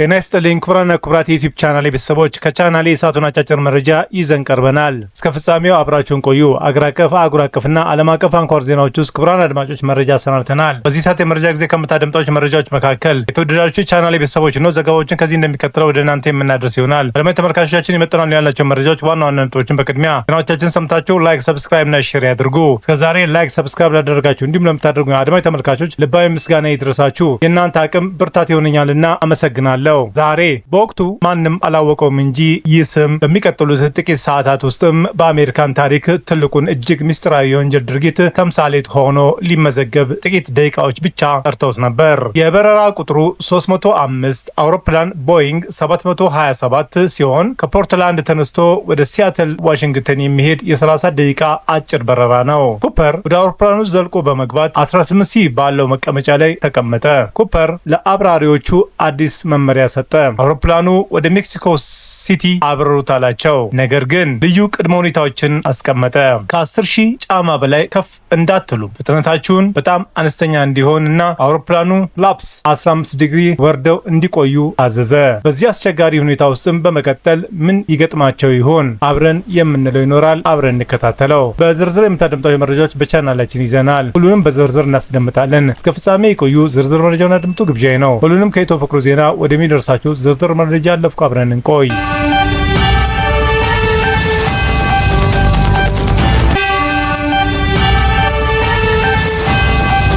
ጤና ይስጥልኝ ክቡራንና ክቡራት የዩቲዩብ ቻናሌ ቤተሰቦች፣ ከቻናሌ የሰዓቱን አጫጭር መረጃ ይዘን ቀርበናል። እስከ ፍጻሜው አብራችሁን ቆዩ። አገር አቀፍ፣ አህጉር አቀፍና ዓለም አቀፍ አንኳር ዜናዎች ውስጥ ክቡራን አድማጮች መረጃ አሰናድተናል። በዚህ ሰዓት የመረጃ ጊዜ ከምታደምጧቸው መረጃዎች መካከል የተወደዳችሁ ቻናሌ ቤተሰቦች ነው ዘገባዎችን ከዚህ እንደሚከተለው ወደ እናንተ የምናደርስ ይሆናል። አድማጭ ተመልካቾቻችን ይመጥናሉ ያላቸው መረጃዎች ዋና ዋና ነጥቦችን በቅድሚያ ዜናዎቻችን ሰምታችሁ ላይክ፣ ሰብስክራይብ እና ሼር ያድርጉ። እስከዛሬ ላይክ፣ ሰብስክራይብ ላደረጋችሁ እንዲሁም ለምታደርጉ አድማጭ ተመልካቾች ልባዊ ምስጋና ይድረሳችሁ። የእናንተ አቅም ብርታት ይሆነኛልና አመሰግናለሁ። ዛሬ በወቅቱ ማንም አላወቀውም እንጂ ይህ ስም በሚቀጥሉት ጥቂት ሰዓታት ውስጥም በአሜሪካን ታሪክ ትልቁን እጅግ ምስጢራዊ የወንጀል ድርጊት ተምሳሌት ሆኖ ሊመዘገብ ጥቂት ደቂቃዎች ብቻ ቀርተውት ነበር። የበረራ ቁጥሩ 305 አውሮፕላን ቦይንግ 727 ሲሆን ከፖርትላንድ ተነስቶ ወደ ሲያትል ዋሽንግተን የሚሄድ የ30 ደቂቃ አጭር በረራ ነው። ኩፐር ወደ አውሮፕላኑ ዘልቆ በመግባት 18C ባለው መቀመጫ ላይ ተቀመጠ። ኩፐር ለአብራሪዎቹ አዲስ መመሪያ ሰጠ። አውሮፕላኑ ወደ ሜክሲኮ ሲቲ አብረሩት አላቸው። ነገር ግን ልዩ ቅድመ ሁኔታዎችን አስቀመጠ። ከ10,000 ጫማ በላይ ከፍ እንዳትሉ፣ ፍጥነታችሁን በጣም አነስተኛ እንዲሆን እና አውሮፕላኑ ላፕስ 15 ዲግሪ ወርደው እንዲቆዩ አዘዘ። በዚህ አስቸጋሪ ሁኔታ ውስጥም በመቀጠል ምን ይገጥማቸው ይሆን? አብረን የምንለው ይኖራል። አብረን እንከታተለው። በዝርዝር የምታደምጣቸው መረጃዎች በቻናላችን ይዘናል። ሁሉንም በዝርዝር እናስደምጣለን። እስከ ፍጻሜ የቆዩ ዝርዝር መረጃውን አድምጡ ግብዣዬ ነው። ሁሉንም ከኢትዮ ፍቅሩ ዜና ወደሚደርሳችሁ ዝርዝር መረጃ አለፍኩ። አብረን እንቆይ።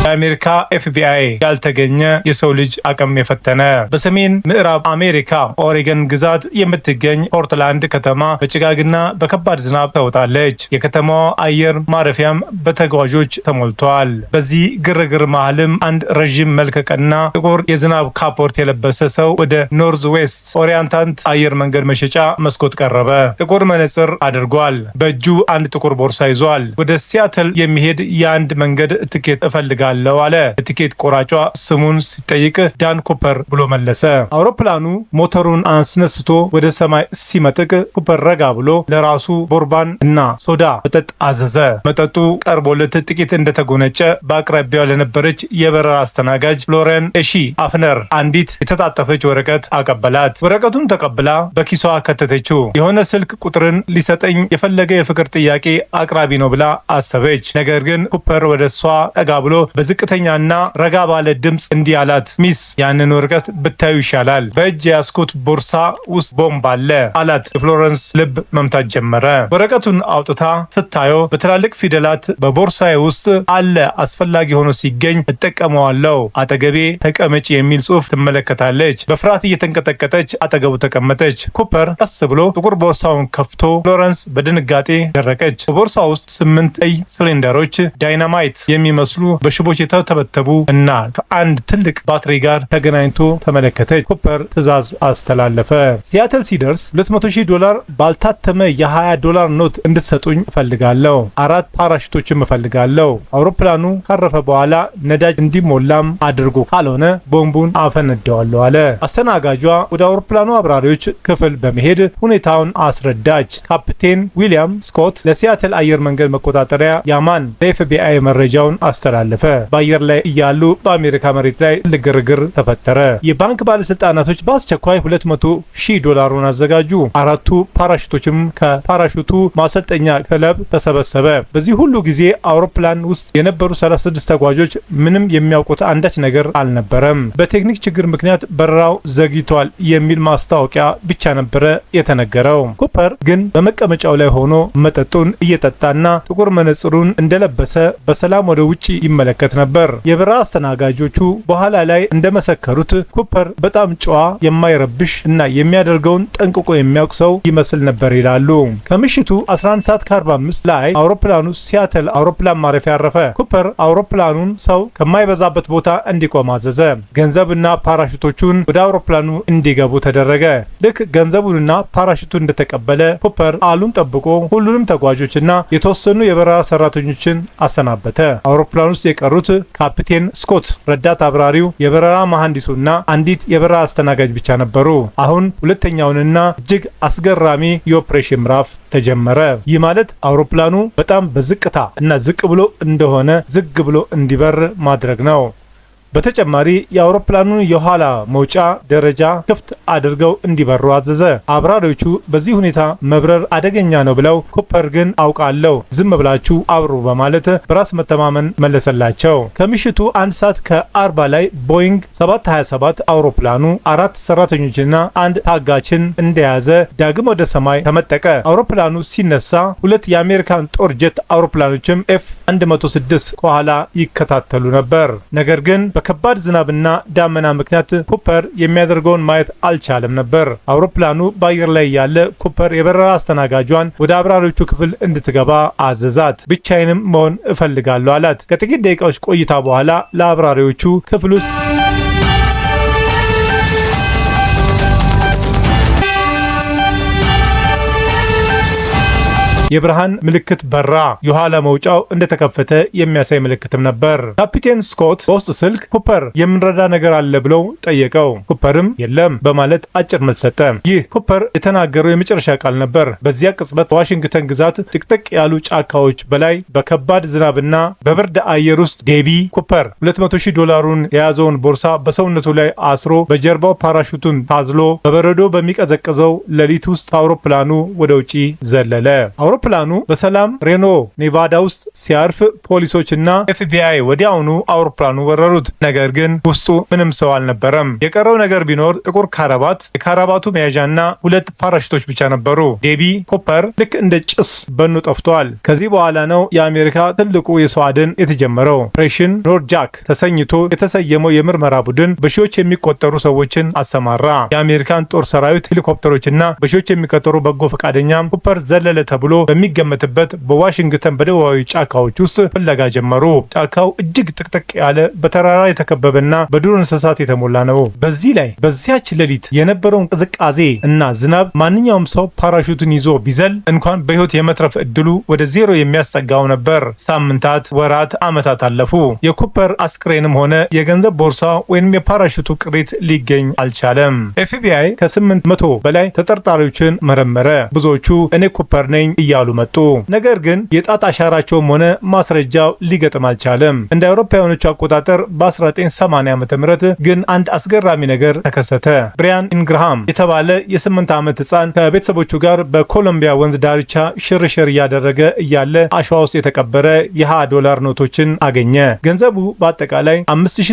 የአሜሪካ FBI ያልተገኘ የሰው ልጅ አቅም የፈተነ። በሰሜን ምዕራብ አሜሪካ ኦሬገን ግዛት የምትገኝ ፖርትላንድ ከተማ በጭጋግና በከባድ ዝናብ ተውጣለች። የከተማዋ አየር ማረፊያም በተጓዦች ተሞልቷል። በዚህ ግርግር መሃልም አንድ ረዥም መልከቀና ጥቁር የዝናብ ካፖርት የለበሰ ሰው ወደ ኖርዝ ዌስት ኦሪየንታንት አየር መንገድ መሸጫ መስኮት ቀረበ። ጥቁር መነጽር አድርጓል። በእጁ አንድ ጥቁር ቦርሳ ይዟል። ወደ ሲያትል የሚሄድ የአንድ መንገድ ትኬት እፈልጋለሁ አለ። የቲኬት ቆራጯ ስሙን ሲጠይቅ ዳን ኩፐር ብሎ መለሰ። አውሮፕላኑ ሞተሩን አስነስቶ ወደ ሰማይ ሲመጥቅ ኩፐር ረጋ ብሎ ለራሱ ቦርባን እና ሶዳ መጠጥ አዘዘ። መጠጡ ቀርቦለት ጥቂት እንደተጎነጨ በአቅራቢያው ለነበረች የበረራ አስተናጋጅ ሎሬን ኤሺ አፍነር አንዲት የተጣጠፈች ወረቀት አቀበላት። ወረቀቱን ተቀብላ በኪሷ ከተተችው። የሆነ ስልክ ቁጥርን ሊሰጠኝ የፈለገ የፍቅር ጥያቄ አቅራቢ ነው ብላ አሰበች። ነገር ግን ኩፐር ወደ እሷ ጠጋ ብሎ በዝቅተኛና ረጋ ባለ ድምፅ እንዲህ አላት፣ ሚስ ያንን ወረቀት ብታዩ ይሻላል። በእጅ የያዝኩት ቦርሳ ውስጥ ቦምብ አለ አላት። የፍሎረንስ ልብ መምታት ጀመረ። ወረቀቱን አውጥታ ስታየው በትላልቅ ፊደላት በቦርሳዬ ውስጥ አለ፣ አስፈላጊ ሆኖ ሲገኝ እጠቀመዋለሁ፣ አጠገቤ ተቀመጭ የሚል ጽሑፍ ትመለከታለች። በፍርሃት እየተንቀጠቀጠች አጠገቡ ተቀመጠች። ኩፐር ቀስ ብሎ ጥቁር ቦርሳውን ከፍቶ ፍሎረንስ በድንጋጤ ደረቀች። በቦርሳ ውስጥ 8 ቀይ ሲሊንደሮች ዳይናማይት የሚመስሉ በሽቦች የተተበተቡ እና ከአንድ ትልቅ ባትሪ ጋር ተገናኝቶ ተመለከተች። ኩፐር ትዕዛዝ አስተላለፈ። ሲያትል ሲደርስ $200,000 ባልታተመ የ$20 ኖት እንድትሰጡኝ እፈልጋለሁ። 4 ፓራሹቶችም እፈልጋለሁ። አውሮፕላኑ ካረፈ በኋላ ነዳጅ እንዲሞላም አድርጎ፣ ካልሆነ ቦምቡን አፈነዳዋለሁ አለ። አስተናጋጇ ወደ አውሮፕላኑ አብራሪዎች ክፍል በመሄድ ሁኔታውን አስረዳች። ካፕቴን ዊሊያም ስኮት ለሲያትል አየር መንገድ መቆጣጠሪያ ያማን ለኤፍቢአይ መረጃውን አስተላለፈ። በአየር ላይ እያሉ በአሜሪካ መሬት ላይ ትልቅ ግርግር ተፈጠረ። የባንክ ባለስልጣናቶች በአስቸኳይ $200,000 አዘጋጁ። 4ቱ ፓራሹቶችም ከፓራሹቱ ማሰልጠኛ ክለብ ተሰበሰበ። በዚህ ሁሉ ጊዜ አውሮፕላን ውስጥ የነበሩ 36 ተጓዦች ምንም የሚያውቁት አንዳች ነገር አልነበረም። በቴክኒክ ችግር ምክንያት በረራው ዘግይቷል የሚል ማስታወቂያ ብቻ ነበረ የተነገረው። ኩፐር ግን በመቀመጫው ላይ ሆኖ መጠጡን እየጠጣና ጥቁር መነጽሩን እንደለበሰ በሰላም ወደ ውጪ ይመለከት ነበር። የበረራ አስተናጋጆቹ በኋላ ላይ እንደመሰከሩት ኩፐር በጣም ጨዋ፣ የማይረብሽ እና የሚያደርገውን ጠንቅቆ የሚያውቅ ሰው ይመስል ነበር ይላሉ። ከምሽቱ 11:45 ላይ አውሮፕላኑ ሲያትል አውሮፕላን ማረፊያ አረፈ። ኩፐር አውሮፕላኑን ሰው ከማይበዛበት ቦታ እንዲቆም አዘዘ። ገንዘብና ፓራሹቶቹን ወደ አውሮፕላኑ እንዲገቡ ተደረገ። ልክ ገንዘቡንና ፓራሹቱን እንደተቀበለ ኩፐር ቃሉን ጠብቆ ሁሉንም ተጓዦችና የተወሰኑ የበረራ ሰራተኞችን አሰናበተ። አውሮፕላኑ ውስጥ የቀሩት ካፕቴን ስኮት፣ ረዳት አብራሪው፣ የበረራ መሐንዲሱና አንዲት የበረራ አስተናጋጅ ብቻ ነበሩ። አሁን ሁለተኛውንና እጅግ አስገራሚ የኦፕሬሽን ምዕራፍ ተጀመረ። ይህ ማለት አውሮፕላኑ በጣም በዝቅታ እና ዝቅ ብሎ እንደሆነ ዝግ ብሎ እንዲበር ማድረግ ነው። በተጨማሪ የአውሮፕላኑን የኋላ መውጫ ደረጃ ክፍት አድርገው እንዲበሩ አዘዘ። አብራሪዎቹ በዚህ ሁኔታ መብረር አደገኛ ነው ብለው ኩፐር ግን አውቃለሁ፣ ዝም ብላችሁ አብሩ በማለት በራስ መተማመን መለሰላቸው። ከምሽቱ 1 ሰዓት ከ40 ላይ ቦይንግ 727 አውሮፕላኑ 4 ሰራተኞችና 1 ታጋችን እንደያዘ ዳግም ወደ ሰማይ ተመጠቀ። አውሮፕላኑ ሲነሳ 2 የአሜሪካን ጦር ጀት አውሮፕላኖችም F-106 ከኋላ ይከታተሉ ነበር። ነገር ግን በከባድ ዝናብና ዳመና ምክንያት ኩፐር የሚያደርገውን ማየት አልቻለም ነበር። አውሮፕላኑ በአየር ላይ ያለ ኩፐር የበረራ አስተናጋጇን ወደ አብራሪዎቹ ክፍል እንድትገባ አዘዛት። ብቻዬንም መሆን እፈልጋለሁ አላት። ከጥቂት ደቂቃዎች ቆይታ በኋላ ለአብራሪዎቹ ክፍል ውስጥ የብርሃን ምልክት በራ። የኋላ መውጫው እንደተከፈተ የሚያሳይ ምልክትም ነበር። ካፒቴን ስኮት በውስጥ ስልክ ኩፐር የምንረዳ ነገር አለ ብለው ጠየቀው። ኩፐርም የለም በማለት አጭር መልስ ሰጠ። ይህ ኩፐር የተናገረው የመጨረሻ ቃል ነበር። በዚያ ቅጽበት በዋሽንግተን ግዛት ጥቅጥቅ ያሉ ጫካዎች በላይ በከባድ ዝናብና በብርድ አየር ውስጥ ዴቢ ኩፐር $200,000 የያዘውን ቦርሳ በሰውነቱ ላይ አስሮ በጀርባው ፓራሹቱን ታዝሎ በበረዶ በሚቀዘቅዘው ሌሊት ውስጥ አውሮፕላኑ ወደ ውጪ ዘለለ። አውሮፕላኑ በሰላም ሬኖ ኔቫዳ ውስጥ ሲያርፍ ፖሊሶችና FBI ወዲያውኑ አውሮፕላኑ ወረሩት። ነገር ግን ውስጡ ምንም ሰው አልነበረም። የቀረው ነገር ቢኖር ጥቁር ካራባት፣ የካራባቱ መያዣና 2 ፓራሹቶች ብቻ ነበሩ። ዴቢ ኩፐር ልክ እንደ ጭስ በኑ ጠፍቷል። ከዚህ በኋላ ነው የአሜሪካ ትልቁ የሰው አድን የተጀመረው። ኦፕሬሽን ኖርጃክ ተሰኝቶ የተሰየመው የምርመራ ቡድን በሺዎች የሚቆጠሩ ሰዎችን አሰማራ። የአሜሪካን ጦር ሰራዊት ሄሊኮፕተሮችና በሺዎች የሚቆጠሩ በጎ ፈቃደኛም ኩፐር ዘለለ ተብሎ በሚገመትበት በዋሽንግተን በደቡባዊ ጫካዎች ውስጥ ፍለጋ ጀመሩ። ጫካው እጅግ ጥቅጥቅ ያለ በተራራ የተከበበና በዱር እንስሳት የተሞላ ነው። በዚህ ላይ በዚያች ሌሊት የነበረውን ቅዝቃዜ እና ዝናብ ማንኛውም ሰው ፓራሹቱን ይዞ ቢዘል እንኳን በሕይወት የመትረፍ እድሉ ወደ 0 የሚያስጠጋው ነበር። ሳምንታት፣ ወራት፣ ዓመታት አለፉ። የኩፐር አስክሬንም ሆነ የገንዘብ ቦርሳ ወይም የፓራሹቱ ቅሪት ሊገኝ አልቻለም። FBI ከ800 በላይ ተጠርጣሪዎችን መረመረ። ብዙዎቹ እኔ ኩፐር ነኝ እያሉ መጡ። ነገር ግን የጣት አሻራቸውም ሆነ ማስረጃው ሊገጥም አልቻለም። እንደ አውሮፓውያኖቹ አቆጣጠር በ1980 ዓ.ም ግን አንድ አስገራሚ ነገር ተከሰተ። ብሪያን ኢንግርሃም የተባለ የ8 ዓመት ሕፃን ከቤተሰቦቹ ጋር በኮሎምቢያ ወንዝ ዳርቻ ሽርሽር እያደረገ እያለ አሸዋ ውስጥ የተቀበረ $20 ኖቶችን አገኘ። ገንዘቡ በአጠቃላይ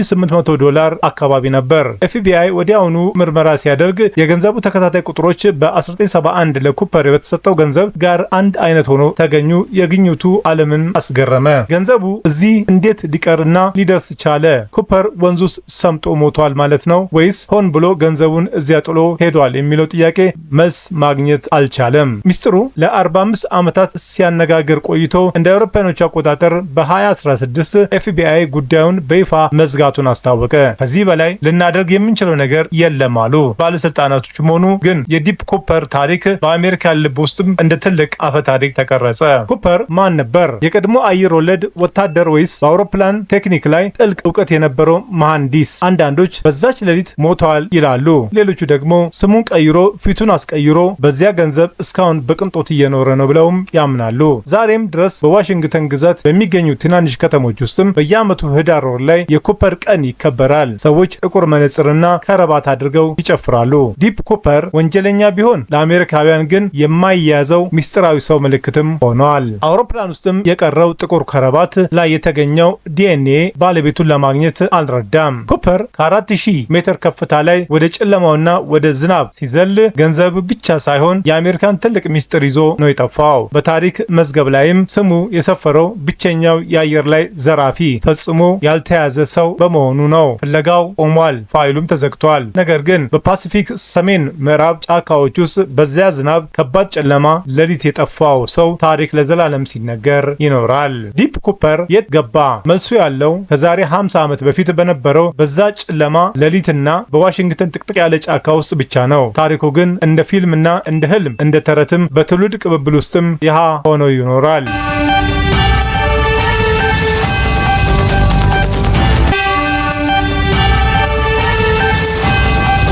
$5,800 አካባቢ ነበር። FBI ወዲያውኑ ምርመራ ሲያደርግ የገንዘቡ ተከታታይ ቁጥሮች በ1971 ለኩፐር በተሰጠው ገንዘብ ጋር አንድ አይነት ሆኖ ተገኙ። የግኝቱ ዓለምን አስገረመ። ገንዘቡ እዚህ እንዴት ሊቀርና ሊደርስ ቻለ? ኩፐር ወንዝ ውስጥ ሰምጦ ሞቷል ማለት ነው ወይስ ሆን ብሎ ገንዘቡን እዚያ ጥሎ ሄዷል የሚለው ጥያቄ መልስ ማግኘት አልቻለም። ሚስጥሩ ለ45 ዓመታት ሲያነጋግር ቆይቶ እንደ አውሮፓውያኖቹ አቆጣጠር በ2016 FBI ጉዳዩን በይፋ መዝጋቱን አስታወቀ። ከዚህ በላይ ልናደርግ የምንችለው ነገር የለም አሉ ባለስልጣናቶቹም ሆኑ። ግን የዲፕ ኩፐር ታሪክ በአሜሪካ ልብ ውስጥም እንደ ትልቅ አፈ ታሪክ ተቀረጸ። ኩፐር ማን ነበር? የቀድሞ አየር ወለድ ወታደር ወይስ በአውሮፕላን ቴክኒክ ላይ ጥልቅ እውቀት የነበረው መሐንዲስ? አንዳንዶች በዛች ሌሊት ሞተዋል ይላሉ። ሌሎቹ ደግሞ ስሙን ቀይሮ ፊቱን አስቀይሮ በዚያ ገንዘብ እስካሁን በቅንጦት እየኖረ ነው ብለውም ያምናሉ። ዛሬም ድረስ በዋሽንግተን ግዛት በሚገኙ ትናንሽ ከተሞች ውስጥም በየዓመቱ ህዳር ወር ላይ የኩፐር ቀን ይከበራል። ሰዎች ጥቁር መነጽርና ከረባት አድርገው ይጨፍራሉ። ዲፕ ኩፐር ወንጀለኛ ቢሆን ለአሜሪካውያን ግን የማይያዘው ሚስጥራዊ ሰው ምልክትም ሆኗል። አውሮፕላን ውስጥም የቀረው ጥቁር ከረባት ላይ የተገኘው DNA ባለቤቱን ለማግኘት አልረዳም። ኩፐር ከ4000 ሜትር ከፍታ ላይ ወደ ጨለማውና ወደ ዝናብ ሲዘል ገንዘብ ብቻ ሳይሆን የአሜሪካን ትልቅ ሚስጥር ይዞ ነው የጠፋው። በታሪክ መዝገብ ላይም ስሙ የሰፈረው ብቸኛው የአየር ላይ ዘራፊ ፈጽሞ ያልተያዘ ሰው በመሆኑ ነው። ፍለጋው ቆሟል፣ ፋይሉም ተዘግቷል። ነገር ግን በፓሲፊክ ሰሜን ምዕራብ ጫካዎች ውስጥ በዚያ ዝናብ ከባድ ጨለማ ሌሊት የጠፋው ሰው ታሪክ ለዘላለም ሲነገር ይኖራል። ዲፕ ኩፐር የት ገባ? መልሱ ያለው ከዛሬ 50 ዓመት በፊት በነበረው በዛ ጨለማ ሌሊትና በዋሽንግተን ጥቅጥቅ ያለ ጫካ ውስጥ ብቻ ነው። ታሪኩ ግን እንደ ፊልምና እንደ ህልም እንደ ተረትም በትውልድ ቅብብል ውስጥም ይሃ ሆኖ ይኖራል።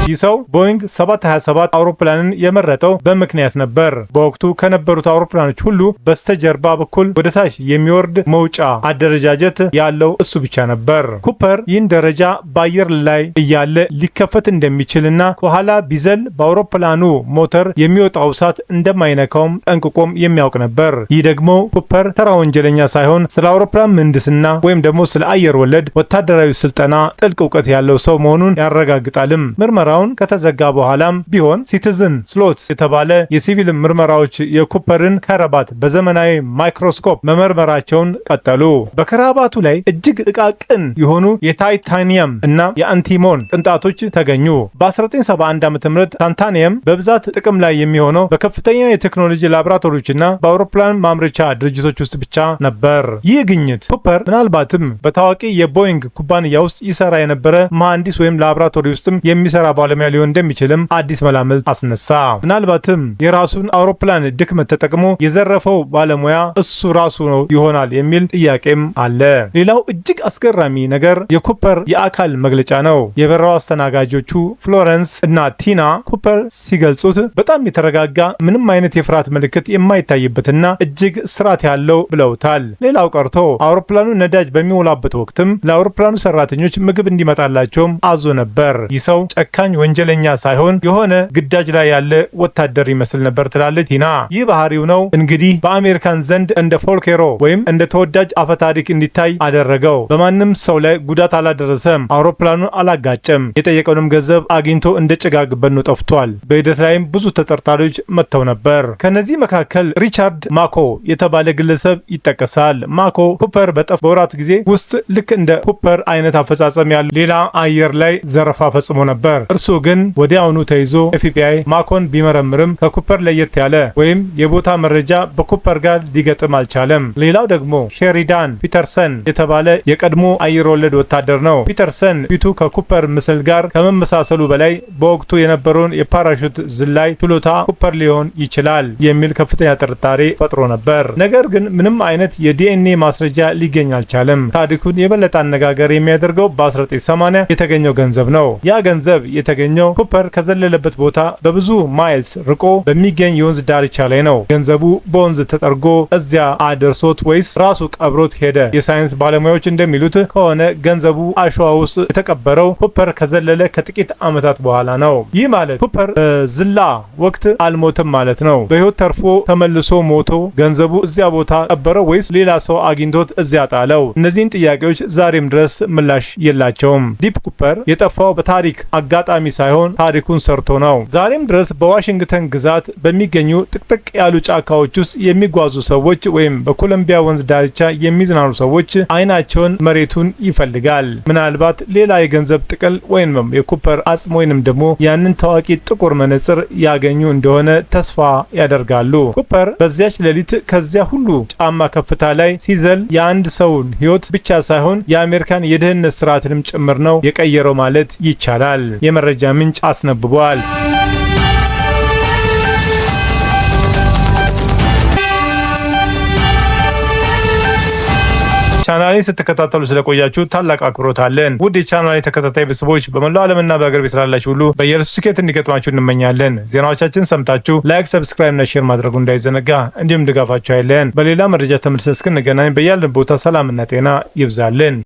ይህ ሰው ቦይንግ 727 አውሮፕላንን የመረጠው በምክንያት ነበር። በወቅቱ ከነበሩት አውሮፕላኖች ሁሉ በስተጀርባ በኩል ወደ ታች የሚወርድ መውጫ አደረጃጀት ያለው እሱ ብቻ ነበር። ኩፐር ይህን ደረጃ በአየር ላይ እያለ ሊከፈት እንደሚችልና ከኋላ ቢዘል በአውሮፕላኑ ሞተር የሚወጣው እሳት እንደማይነካውም ጠንቅቆም የሚያውቅ ነበር። ይህ ደግሞ ኩፐር ተራ ወንጀለኛ ሳይሆን ስለ አውሮፕላን ምህንድስና ወይም ደግሞ ስለ አየር ወለድ ወታደራዊ ስልጠና ጥልቅ እውቀት ያለው ሰው መሆኑን ያረጋግጣልም። ምርመራውን ከተዘጋ በኋላም ቢሆን ሲቲዝን ስሎት የተባለ የሲቪል ምርመራዎች የኩፐርን ከረባት በዘመናዊ ማይክሮስኮፕ መመርመራቸውን ቀጠሉ። በከረባቱ ላይ እጅግ ጥቃቅን የሆኑ የታይታኒየም እና የአንቲሞን ቅንጣቶች ተገኙ። በ1971 ዓ.ም ታንታኒየም በብዛት ጥቅም ላይ የሚሆነው በከፍተኛ የቴክኖሎጂ ላቦራቶሪዎችና በአውሮፕላን ማምረቻ ድርጅቶች ውስጥ ብቻ ነበር። ይህ ግኝት ኩፐር ምናልባትም በታዋቂ የቦይንግ ኩባንያ ውስጥ ይሰራ የነበረ መሐንዲስ ወይም ላቦራቶሪ ውስጥም የሚሰራ ባለሙያ ሊሆን እንደሚችልም አዲስ መላምት አስነሳ። ምናልባትም የራሱን አውሮፕላን ድክመት ተጠቅሞ የዘረፈው ባለሙያ እሱ ራሱ ነው ይሆናል የሚል ጥያቄም አለ። ሌላው እጅግ አስገራሚ ነገር የኩፐር የአካል መግለጫ ነው። የበረራው አስተናጋጆቹ ፍሎረንስ እና ቲና ኩፐር ሲገልጹት በጣም የተረጋጋ ምንም አይነት የፍርሃት ምልክት የማይታይበትና እጅግ ስርዓት ያለው ብለውታል። ሌላው ቀርቶ አውሮፕላኑ ነዳጅ በሚሞላበት ወቅትም ለአውሮፕላኑ ሰራተኞች ምግብ እንዲመጣላቸውም አዞ ነበር። ይህ ሰው ጨካኝ ወንጀለኛ ሳይሆን የሆነ ግዳጅ ላይ ያለ ወታደር ይመስል ነበር ትላለች ቲና። ይህ ባህሪው ነው እንግዲህ በአሜሪካን ዘንድ እንደ ፎልኬሮ ወይም እንደ ተወዳጅ አፈታሪክ እንዲታይ አደረገው። በማንም ሰው ላይ ጉዳት አላደረሰም፣ አውሮፕላኑን አላጋጨም። የጠየቀውንም ገንዘብ አግኝቶ እንደ ጭጋግ በኖ ጠፍቷል። በሂደት ላይም ብዙ ተጠርጣሪዎች መጥተው ነበር። ከነዚህ መካከል ሪቻርድ ማኮ የተባለ ግለሰብ ይጠቀሳል። ማኮ ኩፐር በጠፋ በወራት ጊዜ ውስጥ ልክ እንደ ኩፐር አይነት አፈጻጸም ያለው ሌላ አየር ላይ ዘረፋ ፈጽሞ ነበር። እርሱ ግን ወዲያውኑ ተይዞ ኤፍቢአይ ማኮን ቢመረምርም ከኩፐር ለየት ያለ ወይም የቦታ መረጃ በኩፐር ጋር ሊገጥም አልቻለም። ሌላው ደግሞ ሼሪዳን ፒተርሰን የተባለ የቀድሞ አየር ወለድ ወታደር ነው። ፒተርሰን ፊቱ ከኩፐር ምስል ጋር ከመመሳሰሉ በላይ በወቅቱ የነበረውን የፓራሹት ዝላይ ችሎታ ኩፐር ሊሆን ይችላል የሚል ከፍተኛ ጥርጣሬ ፈጥሮ ነበር። ነገር ግን ምንም አይነት የዲኤንኤ ማስረጃ ሊገኝ አልቻለም። ታሪኩን የበለጠ አነጋገር የሚያደርገው በ1980 የተገኘው ገንዘብ ነው። ያ ገንዘብ የተገኘው ኩፐር ከዘለለበት ቦታ በብዙ ማይልስ ርቆ በሚገኝ የወንዝ ዳርቻ ላይ ነው። ገንዘቡ በወንዝ ተጠርጎ እዚያ አደርሶት ወይስ ራሱ ቀብሮት ሄደ? የሳይንስ ባለሙያዎች እንደሚሉት ከሆነ ገንዘቡ አሸዋ ውስጥ የተቀበረው ኩፐር ከዘለለ ከጥቂት ዓመታት በኋላ ነው። ይህ ማለት ኩፐር በዝላ ወቅት አልሞተም ማለት ነው። በህይወት ተርፎ ተመልሶ ሞቶ ገንዘቡ እዚያ ቦታ ቀበረው ወይስ ሌላ ሰው አግኝቶት እዚያ ጣለው? እነዚህን ጥያቄዎች ዛሬም ድረስ ምላሽ የላቸውም። ዲፕ ኩፐር የጠፋው በታሪክ አጋጣሚ ሳይሆን ታሪኩን ሰርቶ ነው። ዛሬም ድረስ በዋሽንግተን ግዛት በሚገኙ ጥቅጥቅ ያሉ ጫካዎች ውስጥ የሚጓዙ ሰዎች ወይም በኮሎምቢያ ወንዝ ዳርቻ የሚዝናኑ ሰዎች አይናቸውን መሬቱን ይፈልጋል። ምናልባት ሌላ የገንዘብ ጥቅል ወይም የኩፐር አጽም ወይንም ደግሞ ያንን ታዋቂ ጥቁር መነጽር ያገኙ እንደሆነ ተስፋ ያደርጋሉ። ኩፐር በዚያች ሌሊት ከዚያ ሁሉ ጫማ ከፍታ ላይ ሲዘል የአንድ ሰውን ህይወት ብቻ ሳይሆን የአሜሪካን የደህንነት ስርዓትንም ጭምር ነው የቀየረው ማለት ይቻላል። የመረጃ ምንጭ አስነብቧል። ቻናሌን ስትከታተሉ ስለቆያችሁ ታላቅ አክብሮት አለን። ውድ የቻናሌ ተከታታይ ቤተሰቦች በመላው ዓለምና በአገር ቤት ላላችሁ ሁሉ በየዕለቱ ስኬት እንዲገጥማችሁ እንመኛለን። ዜናዎቻችን ሰምታችሁ ላይክ፣ ሰብስክራይብ እና ሼር ማድረጉ እንዳይዘነጋ፣ እንዲሁም ድጋፋችሁ አይለየን። በሌላ መረጃ ተመልሰን እስክንገናኝ በያለን ቦታ ሰላምና ጤና ይብዛልን።